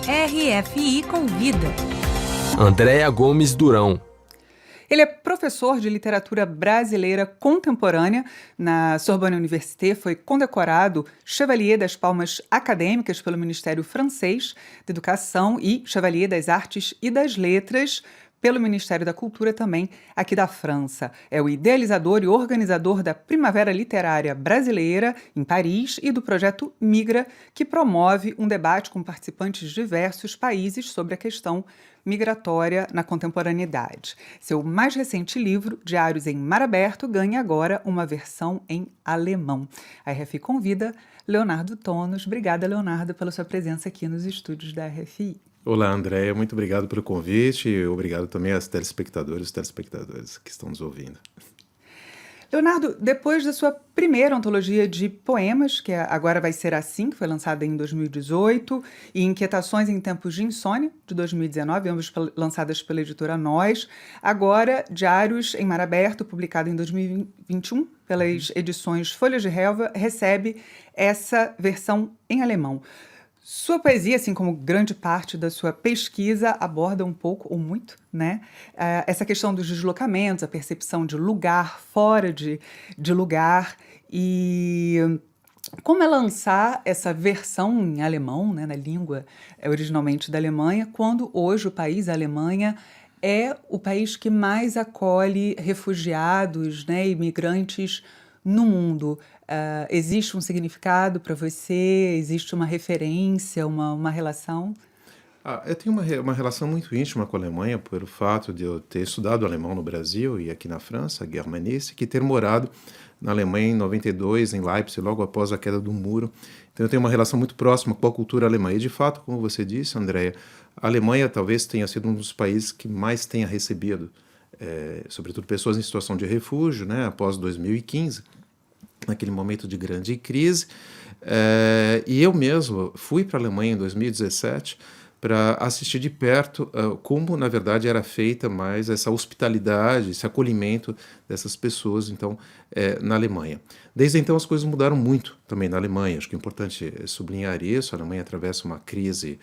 RFI Convida. Andréa Gomes Durão. Ele é professor de literatura brasileira contemporânea na Sorbonne Université, foi condecorado Chevalier das Palmas Acadêmicas pelo Ministério Francês da Educação e Chevalier das Artes e das Letras pelo Ministério da Cultura também aqui da França. É o idealizador e organizador da Primavera Literária Brasileira em Paris e do projeto Migra, que promove um debate com participantes de diversos países sobre a questão migratória na contemporaneidade. Seu mais recente livro, Diários em Mar Aberto, ganha agora uma versão em alemão. A RFI convida Leonardo Tonos. Obrigada, Leonardo, pela sua presença aqui nos estúdios da RFI. Olá, Andréa, muito obrigado pelo convite e obrigado também às telespectadoras e telespectadoras que estão nos ouvindo. Leonardo, depois da sua primeira antologia de poemas, que agora vai ser assim, que foi lançada em 2018, e Inquietações em Tempos de Insônia, de 2019, ambas lançadas pela editora Nós, agora Diários em Mar Aberto, publicado em 2021 pelas edições Folhas de Relva, recebe essa versão em alemão. Sua poesia, assim como grande parte da sua pesquisa, aborda um pouco, ou muito, né, essa questão dos deslocamentos, a percepção de lugar fora de lugar, e como é lançar essa versão em alemão, né, na língua originalmente da Alemanha, quando hoje o país, a Alemanha, é o país que mais acolhe refugiados, né, imigrantes no mundo. Existe um significado para você? Existe uma referência, uma relação? Eu tenho uma relação muito íntima com a Alemanha pelo fato de eu ter estudado alemão no Brasil e aqui na França, Germanice, e ter morado na Alemanha em 92, em Leipzig, logo após a queda do muro. Então eu tenho uma relação muito próxima com a cultura alemã. E de fato, como você disse, Andréa, a Alemanha talvez tenha sido um dos países que mais tenha recebido, sobretudo pessoas em situação de refúgio, né, após 2015. Naquele momento de grande crise, e eu mesmo fui para a Alemanha em 2017 para assistir de perto como, na verdade, era feita mais essa hospitalidade, esse acolhimento dessas pessoas, então, na Alemanha. Desde então, as coisas mudaram muito também na Alemanha. Acho que é importante sublinhar isso. A Alemanha atravessa uma crise,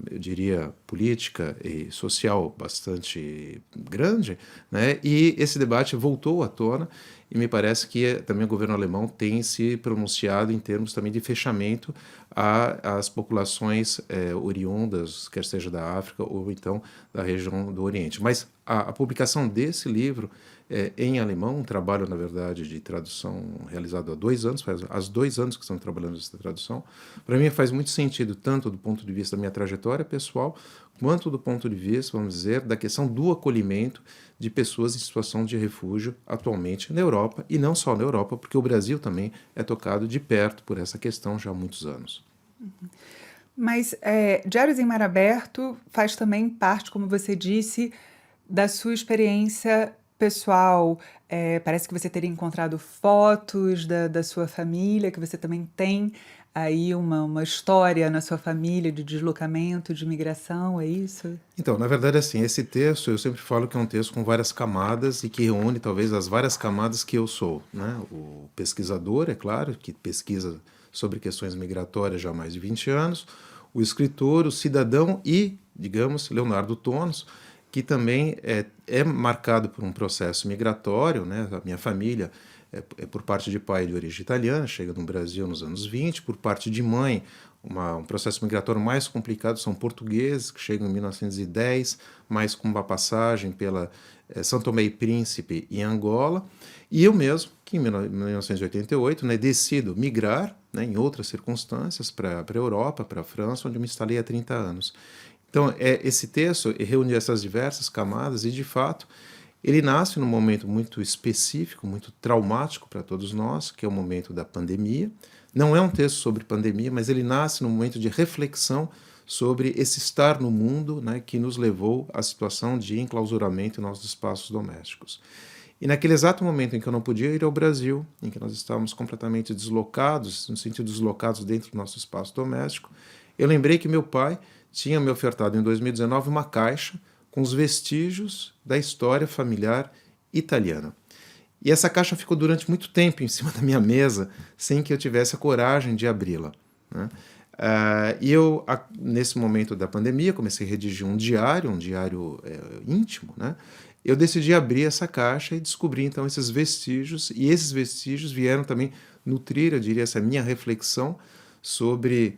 eu diria, política e social bastante grande, né? E esse debate voltou à tona e me parece que também o governo alemão tem se pronunciado em termos também de fechamento às populações oriundas, quer seja da África ou então da região do Oriente. Mas a publicação desse livro em alemão, um trabalho, na verdade, de tradução realizado há 2 anos, faz 2 anos que estamos trabalhando nessa tradução, para mim faz muito sentido, tanto do ponto de vista da minha trajetória pessoal, quanto do ponto de vista, vamos dizer, da questão do acolhimento de pessoas em situação de refúgio atualmente na Europa, e não só na Europa, porque o Brasil também é tocado de perto por essa questão já há muitos anos. Mas Diários em Mar Aberto faz também parte, como você disse, da sua experiência pessoal. Parece que você teria encontrado fotos da sua família, que você também tem aí uma história na sua família de deslocamento, de migração, é isso? Então, na verdade, assim, esse texto, eu sempre falo que é um texto com várias camadas e que reúne talvez as várias camadas que eu sou, né? O pesquisador, é claro, que pesquisa sobre questões migratórias já há mais de 20 anos, o escritor, o cidadão e, digamos, Leonardo Tonos, que também é marcado por um processo migratório, né? A minha família é por parte de pai de origem italiana, chega no Brasil nos anos 20, por parte de mãe, um processo migratório mais complicado, são portugueses que chegam em 1910, mais com uma passagem pela São Tomé e Príncipe e Angola, e eu mesmo, que em 1988, né, decido migrar, né, em outras circunstâncias, para a Europa, para a França, onde eu me instalei há 30 anos. Então, esse texto reúne essas diversas camadas e, de fato, ele nasce num momento muito específico, muito traumático para todos nós, que é o momento da pandemia. Não é um texto sobre pandemia, mas ele nasce num momento de reflexão sobre esse estar no mundo, né, que nos levou à situação de enclausuramento em nossos espaços domésticos. E naquele exato momento em que eu não podia ir ao Brasil, em que nós estávamos completamente deslocados, no sentido deslocados dentro do nosso espaço doméstico, eu lembrei que meu pai tinha me ofertado em 2019 uma caixa com os vestígios da história familiar italiana. E essa caixa ficou durante muito tempo em cima da minha mesa, sem que eu tivesse a coragem de abri-la, né? E eu, nesse momento da pandemia, comecei a redigir um diário íntimo, né? Eu decidi abrir essa caixa e descobri, então, esses vestígios, e esses vestígios vieram também nutrir, eu diria, essa minha reflexão sobre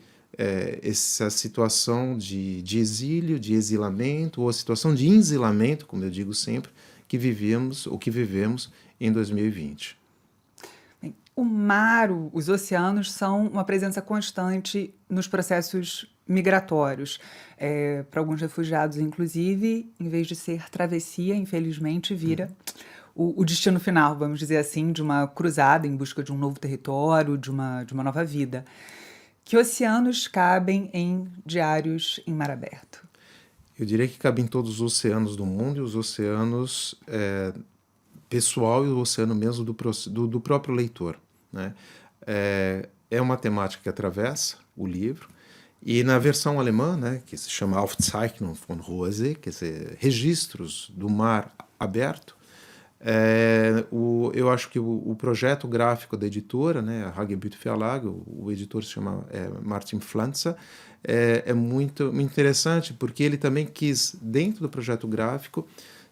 essa situação de exílio, de exilamento, ou a situação de ensilamento, como eu digo sempre, que vivemos ou que vivemos em 2020. O mar, os oceanos são uma presença constante nos processos migratórios. Para alguns refugiados, inclusive, em vez de ser travessia, infelizmente, vira o destino final, vamos dizer assim, de uma cruzada em busca de um novo território, de uma nova vida. Que oceanos cabem em Diários em Mar Aberto? Eu diria que cabem todos os oceanos do mundo e os oceanos pessoal e o oceano mesmo do próprio leitor, né? É uma temática que atravessa o livro, e na versão alemã, né, que se chama Aufzeichnung von hoher See, quer dizer, registros do mar aberto, eu acho que o projeto gráfico da editora, né, a Hagebütt Verlag, o editor se chama Martin Pflanzer, é muito interessante, porque ele também quis, dentro do projeto gráfico,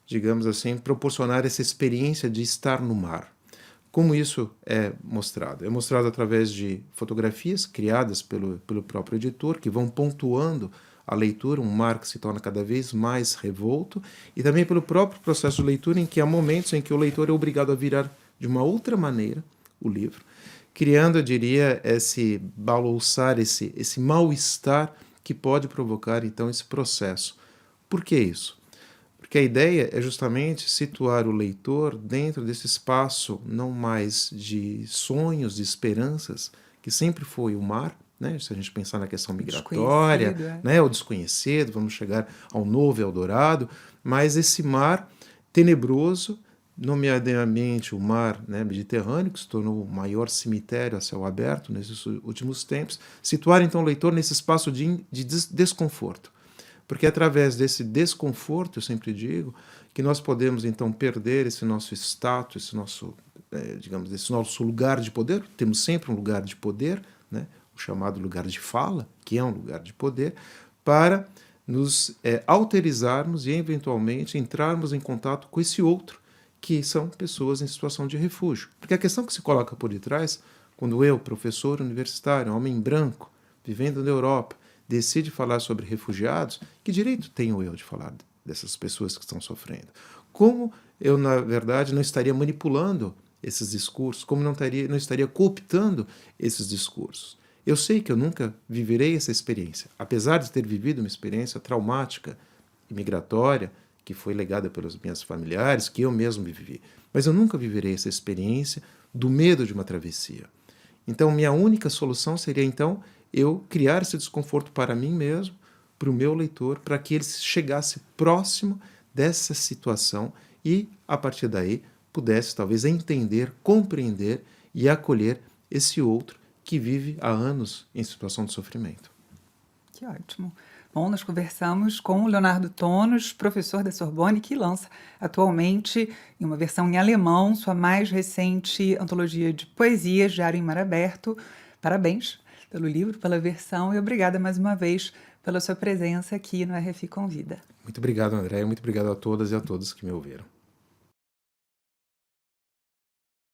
digamos assim, proporcionar essa experiência de estar no mar. Como isso é mostrado? É mostrado através de fotografias criadas pelo próprio editor, que vão pontuando a leitura, um mar que se torna cada vez mais revolto, e também pelo próprio processo de leitura, em que há momentos em que o leitor é obrigado a virar de uma outra maneira o livro, criando, eu diria, esse balouçar, esse mal-estar que pode provocar, então, esse processo. Por que isso? Porque a ideia é justamente situar o leitor dentro desse espaço não mais de sonhos, de esperanças, que sempre foi o mar, né? Se a gente pensar na questão migratória, né? O desconhecido, vamos chegar ao novo Eldorado, mas esse mar tenebroso, nomeadamente o mar, né, Mediterrâneo, que se tornou o maior cemitério a céu aberto nesses últimos tempos, situar então o leitor nesse espaço de desconforto. Porque através desse desconforto, eu sempre digo, que nós podemos então perder esse nosso status, esse nosso, digamos, esse nosso lugar de poder. Temos sempre um lugar de poder, né? O chamado lugar de fala, que é um lugar de poder, para nos alterizarmos e eventualmente entrarmos em contato com esse outro, que são pessoas em situação de refúgio. Porque a questão que se coloca por detrás, quando eu, professor universitário, homem branco, vivendo na Europa, decide falar sobre refugiados, que direito tenho eu de falar dessas pessoas que estão sofrendo? Como eu, na verdade, não estaria manipulando esses discursos? Como não estaria cooptando esses discursos? Eu sei que eu nunca viverei essa experiência, apesar de ter vivido uma experiência traumática e migratória, que foi legada pelos meus familiares, que eu mesmo vivi. Mas eu nunca viverei essa experiência do medo de uma travessia. Então, minha única solução seria, então, eu criar esse desconforto para mim mesmo, para o meu leitor, para que ele chegasse próximo dessa situação e, a partir daí, pudesse talvez entender, compreender e acolher esse outro que vive há anos em situação de sofrimento. Que ótimo. Bom, nós conversamos com o Leonardo Tonos, professor da Sorbonne, que lança atualmente, em uma versão em alemão, sua mais recente antologia de poesias, Diário em Mar Aberto. Parabéns pelo livro, pela versão, e obrigada mais uma vez pela sua presença aqui no RFI Convida. Muito obrigado, André, muito obrigado a todas e a todos que me ouviram.